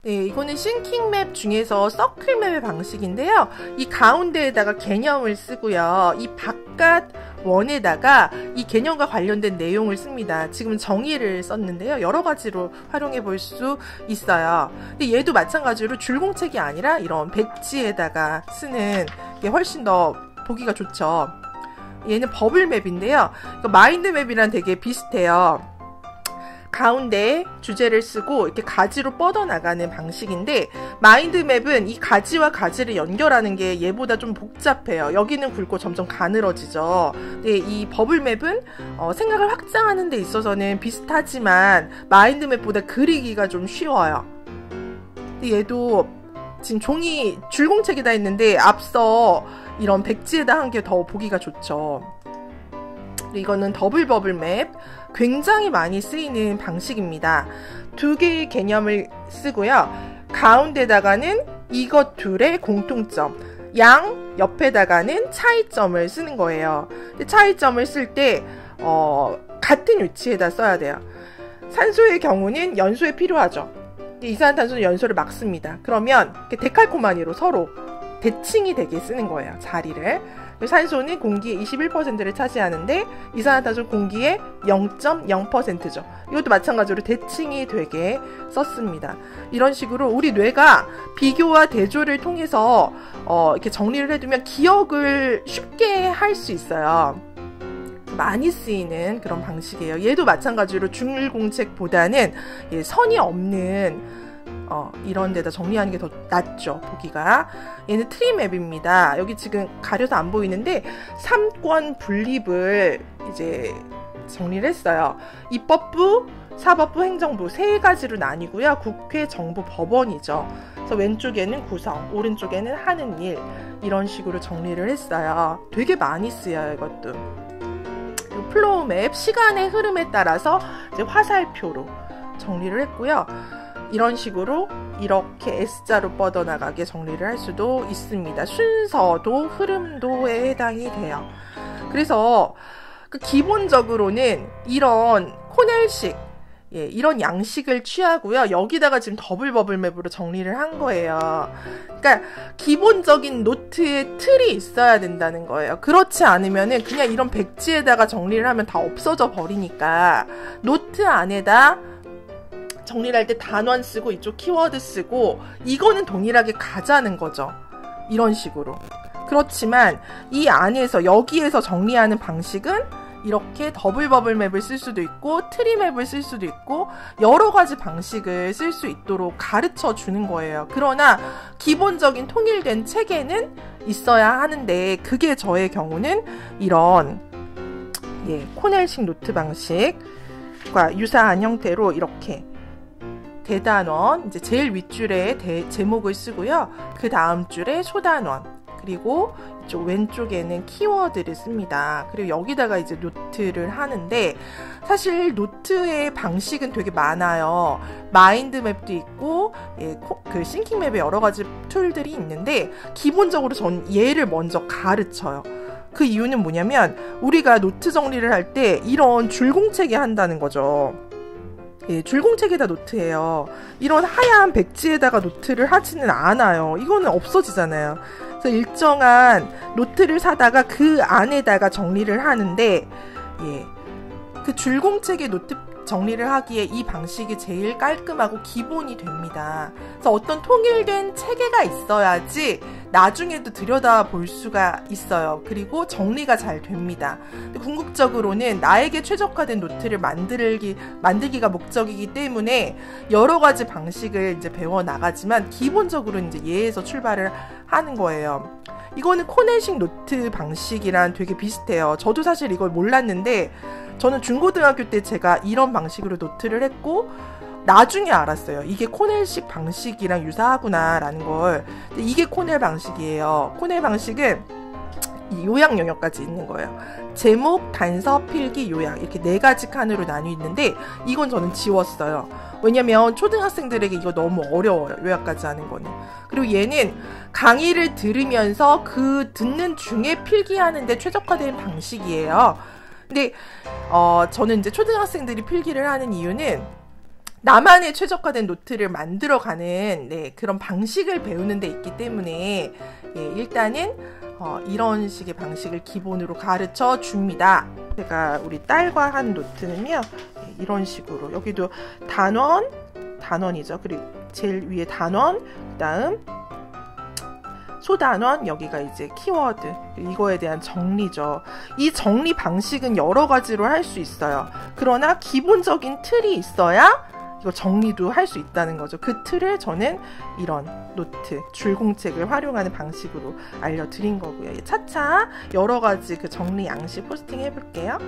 네, 이거는 싱킹맵 중에서 서클맵의 방식인데요. 이 가운데에다가 개념을 쓰고요. 이 바깥 원에다가 이 개념과 관련된 내용을 씁니다. 지금 정의를 썼는데요. 여러 가지로 활용해 볼 수 있어요. 근데 얘도 마찬가지로 줄공책이 아니라 이런 백지에다가 쓰는 게 훨씬 더 보기가 좋죠. 얘는 버블맵인데요. 마인드맵이랑 되게 비슷해요. 가운데 주제를 쓰고 이렇게 가지로 뻗어나가는 방식인데, 마인드맵은 이 가지와 가지를 연결하는 게 얘보다 좀 복잡해요. 여기는 굵고 점점 가늘어지죠. 근데 이 버블맵은 생각을 확장하는 데 있어서는 비슷하지만 마인드맵보다 그리기가 좀 쉬워요. 근데 얘도 지금 종이 줄공책에다 있는데 앞서 이런 백지에다 한 게 더 보기가 좋죠. 이거는 더블 버블맵, 굉장히 많이 쓰이는 방식입니다. 두 개의 개념을 쓰고요. 가운데다가는 이것 둘의 공통점, 양 옆에다가는 차이점을 쓰는 거예요. 근데 차이점을 쓸 때 같은 위치에다 써야 돼요. 산소의 경우는 연소에 필요하죠. 이산화탄소는 연소를 막습니다. 그러면 데칼코마니로 서로 대칭이 되게 쓰는 거예요, 자리를. 산소는 공기의 21%를 차지하는데 이산화탄소는 공기의 0.0%죠. 이것도 마찬가지로 대칭이 되게 썼습니다. 이런 식으로 우리 뇌가 비교와 대조를 통해서 이렇게 정리를 해두면 기억을 쉽게 할 수 있어요. 많이 쓰이는 그런 방식이에요. 얘도 마찬가지로 중률공책보다는 선이 없는 이런 데다 정리하는 게 더 낫죠, 보기가. 얘는 트리맵입니다. 여기 지금 가려서 안 보이는데 3권 분립을 이제 정리를 했어요. 입법부, 사법부, 행정부 세 가지로 나뉘고요. 국회, 정부, 법원이죠. 그래서 왼쪽에는 구성, 오른쪽에는 하는 일, 이런 식으로 정리를 했어요. 되게 많이 쓰여요, 이것도. 플로우맵, 시간의 흐름에 따라서 이제 화살표로 정리를 했고요. 이런 식으로 이렇게 S자로 뻗어나가게 정리를 할 수도 있습니다. 순서도 흐름도에 해당이 돼요. 그래서 기본적으로는 이런 코넬식, 이런 양식을 취하고요. 여기다가 지금 더블 버블맵으로 정리를 한 거예요. 그러니까 기본적인 노트의 틀이 있어야 된다는 거예요. 그렇지 않으면은 그냥 이런 백지에다가 정리를 하면 다 없어져 버리니까 노트 안에다 정리를 할 때 단원 쓰고 이쪽 키워드 쓰고 이거는 동일하게 가자는 거죠. 이런 식으로. 그렇지만 이 안에서 여기에서 정리하는 방식은 이렇게 더블 버블 맵을 쓸 수도 있고 트리 맵을 쓸 수도 있고 여러 가지 방식을 쓸 수 있도록 가르쳐 주는 거예요. 그러나 기본적인 통일된 체계는 있어야 하는데 그게 저의 경우는 이런 코넬식 노트 방식과 유사한 형태로 이렇게 대단원, 이제 제일 윗줄에 제목을 쓰고요. 그 다음 줄에 소단원, 그리고 이쪽 왼쪽에는 키워드를 씁니다. 그리고 여기다가 이제 노트를 하는데 사실 노트의 방식은 되게 많아요. 마인드맵도 있고 그 싱킹맵에 여러 가지 툴들이 있는데 기본적으로 전 얘를 먼저 가르쳐요. 그 이유는 뭐냐면 우리가 노트 정리를 할 때 이런 줄공책에 한다는 거죠. 줄공책에다 노트해요. 이런 하얀 백지에다가 노트를 하지는 않아요. 이거는 없어지잖아요. 그래서 일정한 노트를 사다가 그 안에다가 정리를 하는데 그 줄공책에 노트 정리를 하기에 이 방식이 제일 깔끔하고 기본이 됩니다. 그래서 어떤 통일된 체계가 있어야지 나중에도 들여다볼 수가 있어요. 그리고 정리가 잘 됩니다. 근데 궁극적으로는 나에게 최적화된 노트를 만들기가 목적이기 때문에 여러 가지 방식을 이제 배워 나가지만 기본적으로는 이제 얘에서 출발을 하는 거예요. 이거는 코넬식 노트 방식이랑 되게 비슷해요. 저도 사실 이걸 몰랐는데 저는 중고등학교 때 제가 이런 방식으로 노트를 했고 나중에 알았어요. 이게 코넬식 방식이랑 유사하구나 라는 걸. 근데 이게 코넬 방식이에요. 코넬 방식은 이 요약 영역까지 있는 거예요. 제목, 단서, 필기, 요약 이렇게 4가지 칸으로 나뉘어 있는데 이건 저는 지웠어요. 왜냐면 초등학생들에게 이거 너무 어려워요. 요약까지 하는 거는. 그리고 얘는 강의를 들으면서 그 듣는 중에 필기하는데 최적화된 방식이에요. 근데 저는 이제 초등학생들이 필기를 하는 이유는 나만의 최적화된 노트를 만들어가는 네, 그런 방식을 배우는 데 있기 때문에 예, 일단은 이런 식의 방식을 기본으로 가르쳐 줍니다. 제가 우리 딸과 한 노트는요, 예, 이런 식으로 여기도 단원이죠. 그리고 제일 위에 단원, 그 다음 소단원, 여기가 이제 키워드, 이거에 대한 정리죠. 이 정리 방식은 여러 가지로 할 수 있어요. 그러나 기본적인 틀이 있어야 이거 정리도 할 수 있다는 거죠. 그 틀을 저는 이런 노트, 줄공책을 활용하는 방식으로 알려드린 거고요. 차차 여러 가지 그 정리 양식 포스팅 해볼게요.